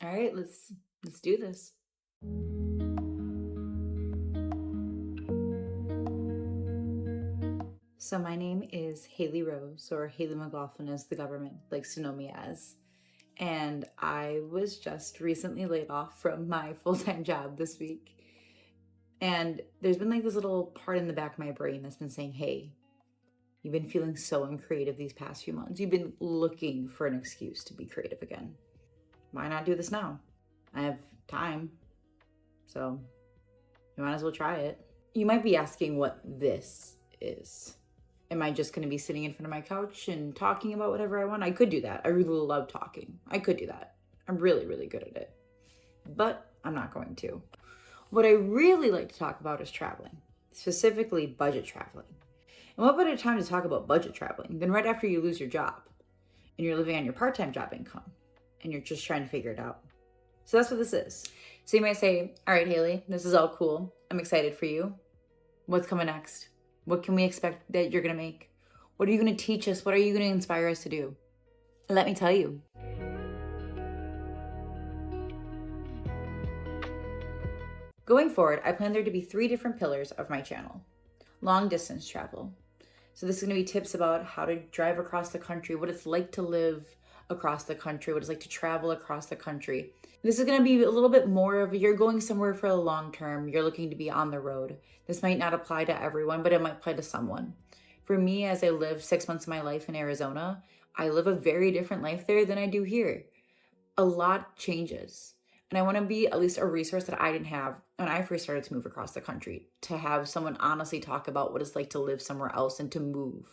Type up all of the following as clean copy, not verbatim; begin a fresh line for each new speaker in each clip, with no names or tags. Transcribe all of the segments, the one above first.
All right, let's do this. So my name is Haley Rose, or Haley McLaughlin as the government likes to know me as. And I was just recently laid off from my full-time job this week. And there's been like this little part in the back of my brain that's been saying, hey, you've been feeling so uncreative these past few months. You've been looking for an excuse to be creative again. Why not do this now? I have time, so you might as well try it. You might be asking what this is. Am I just going to be sitting in front of my couch and talking about whatever I want? I could do that. I really love talking. I could do that. I'm really, really good at it. But I'm not going to. What I really like to talk about is traveling, specifically budget traveling. And what better time to talk about budget traveling than right after you lose your job and you're living on your part-time job income and you're just trying to figure it out. So that's what this is. So you might say, all right, Haley, this is all cool. I'm excited for you. What's coming next? What can we expect that you're going to make? What are you going to teach us? What are you going to inspire us to do? Let me tell you. Going forward, I plan there to be 3 different pillars of my channel. Long distance travel. So this is going to be tips about how to drive across the country, what it's like to live across the country, what it's like to travel across the country. This is going to be a little bit more of you're going somewhere for the long term. You're looking to be on the road. This might not apply to everyone, but it might apply to someone. For me, as I live 6 months of my life in Arizona, I live a very different life there than I do here. A lot changes. And I want to be at least a resource that I didn't have when I first started to move across the country, to have someone honestly talk about what it's like to live somewhere else and to move.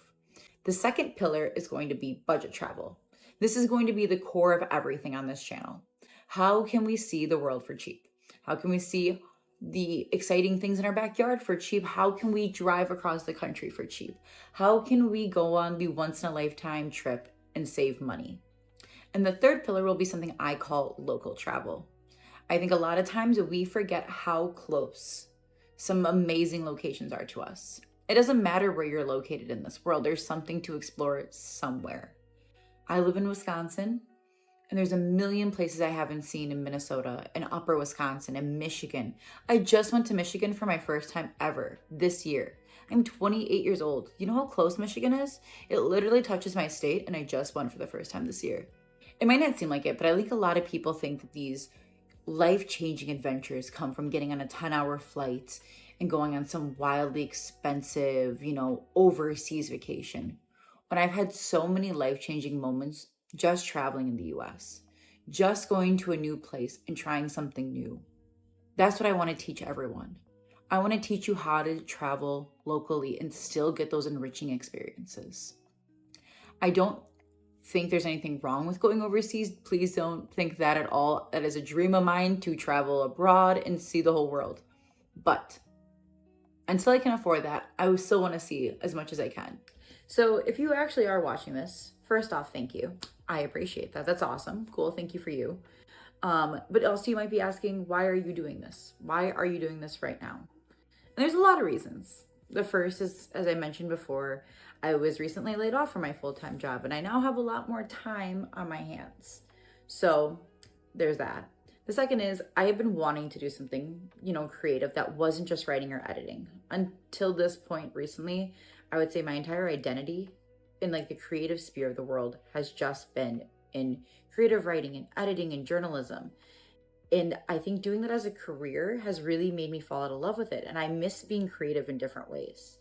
The second pillar is going to be budget travel. This is going to be the core of everything on this channel. How can we see the world for cheap? How can we see the exciting things in our backyard for cheap? How can we drive across the country for cheap? How can we go on the once in a lifetime trip and save money? And the third pillar will be something I call local travel. I think a lot of times we forget how close some amazing locations are to us. It doesn't matter where you're located in this world, there's something to explore somewhere. I live in Wisconsin, and there's a million places I haven't seen in Minnesota, and upper Wisconsin, and Michigan. I just went to Michigan for my first time ever this year. I'm 28 years old. You know how close Michigan is? It literally touches my state, and I just went for the first time this year. It might not seem like it, but I think a lot of people think that these life-changing adventures come from getting on a 10-hour flight and going on some wildly expensive, overseas vacation. When I've had so many life-changing moments just traveling in the US, just going to a new place and trying something new. That's what I want to teach everyone. I want to teach you how to travel locally and still get those enriching experiences. I don't think there's anything wrong with going overseas. Please don't think that at all. That is a dream of mine, to travel abroad and see the whole world. But until I can afford that, I still want to see as much as I can. So if you actually are watching this, first off, thank you. I appreciate that. That's awesome. Cool. Thank you for you. But also you might be asking, why are you doing this? Why are you doing this right now? And there's a lot of reasons. The first is, as I mentioned before, I was recently laid off from my full-time job, and I now have a lot more time on my hands. So there's that. The second is I have been wanting to do something, creative that wasn't just writing or editing. Until this point recently, I would say my entire identity in the creative sphere of the world has just been in creative writing and editing and journalism. And I think doing that as a career has really made me fall out of love with it. And I miss being creative in different ways.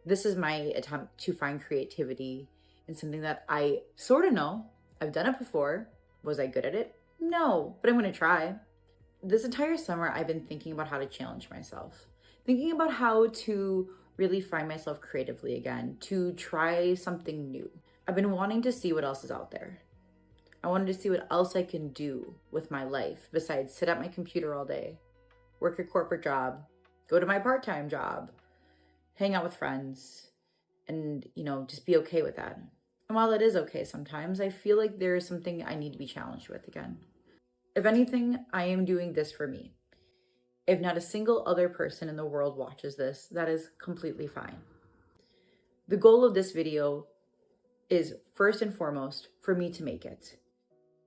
This is my attempt to find creativity in something that I sort of know. I've done it before. Was I good at it? No, but I'm going to try. This entire summer, I've been thinking about how to challenge myself, thinking about how to really find myself creatively again, to try something new. I've been wanting to see what else is out there. I wanted to see what else I can do with my life besides sit at my computer all day, work a corporate job, go to my part-time job, hang out with friends, and, just be okay with that. And while it is okay sometimes, I feel like there is something I need to be challenged with again. If anything, I am doing this for me. If not a single other person in the world watches this, that is completely fine. The goal of this video is first and foremost for me to make it,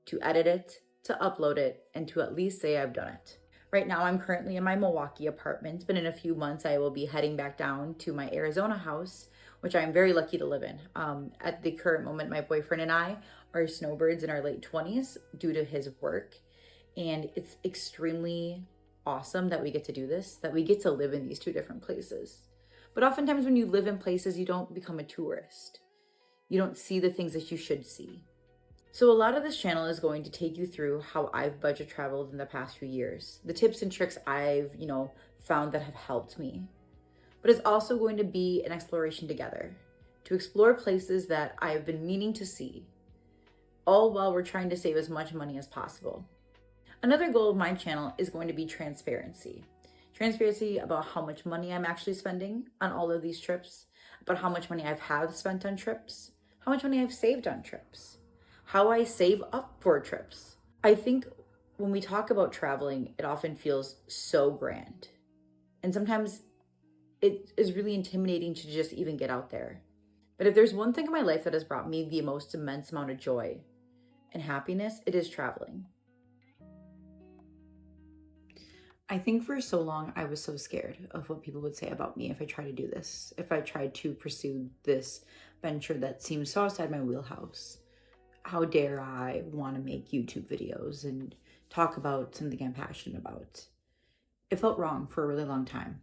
to edit it, to upload it, and to at least say I've done it. Right now, I'm currently in my Milwaukee apartment, but in a few months, I will be heading back down to my Arizona house, which I'm very lucky to live in. At the current moment, my boyfriend and I are snowbirds in our late 20s due to his work. And it's extremely awesome that we get to do this, that we get to live in these two different places. But oftentimes when you live in places, you don't become a tourist. You don't see the things that you should see. So a lot of this channel is going to take you through how I've budget traveled in the past few years, the tips and tricks I've, found that have helped me. But it's also going to be an exploration together, to explore places that I've been meaning to see, all while we're trying to save as much money as possible. Another goal of my channel is going to be transparency. Transparency about how much money I'm actually spending on all of these trips, about how much money have spent on trips, how much money I've saved on trips, how I save up for trips. I think when we talk about traveling, it often feels so grand. And sometimes it is really intimidating to just even get out there. But if there's one thing in my life that has brought me the most immense amount of joy and happiness, it is traveling. I think for so long I was so scared of what people would say about me if I tried to do this, if I tried to pursue this venture that seems so outside my wheelhouse. How dare I want to make YouTube videos and talk about something I'm passionate about? It felt wrong for a really long time.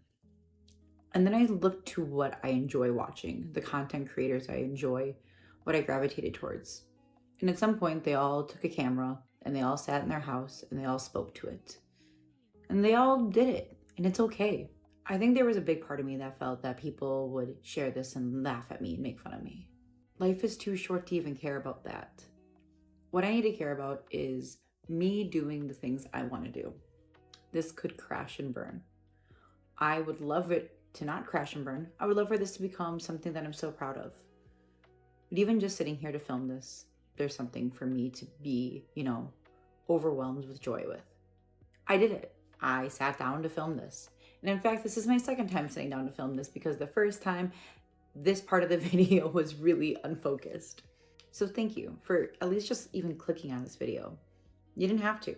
And then I looked to what I enjoy watching, the content creators I enjoy, what I gravitated towards. And at some point, they all took a camera and they all sat in their house and they all spoke to it. And they all did it, and it's okay. I think there was a big part of me that felt that people would share this and laugh at me and make fun of me. Life is too short to even care about that. What I need to care about is me doing the things I want to do. This could crash and burn. I would love it to not crash and burn. I would love for this to become something that I'm so proud of. But even just sitting here to film this, there's something for me to be, overwhelmed with joy with. I did it. I sat down to film this. And in fact, this is my second time sitting down to film this because the first time this part of the video was really unfocused. So thank you for at least just even clicking on this video. You didn't have to.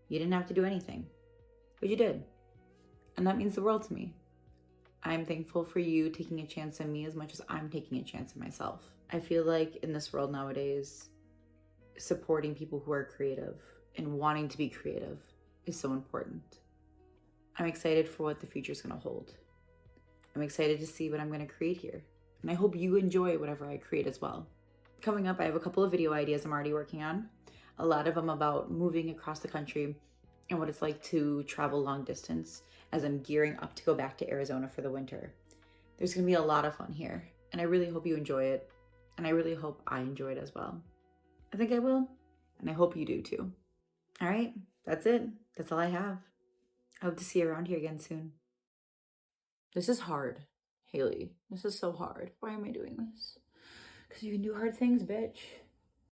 You didn't have to do anything, but you did. And that means the world to me. I'm thankful for you taking a chance on me as much as I'm taking a chance on myself. I feel like in this world nowadays, supporting people who are creative and wanting to be creative is so important. I'm excited for what the future is going to hold. I'm excited to see what I'm going to create here. And I hope you enjoy whatever I create as well. Coming up, I have a couple of video ideas I'm already working on. A lot of them about moving across the country and what it's like to travel long distance as I'm gearing up to go back to Arizona for the winter. There's going to be a lot of fun here, and I really hope you enjoy it. And I really hope I enjoy it as well. I think I will, and I hope you do too. All right, that's it. That's all I have. I hope to see you around here again soon. This is hard, Haley. This is so hard. Why am I doing this? Because you can do hard things, bitch.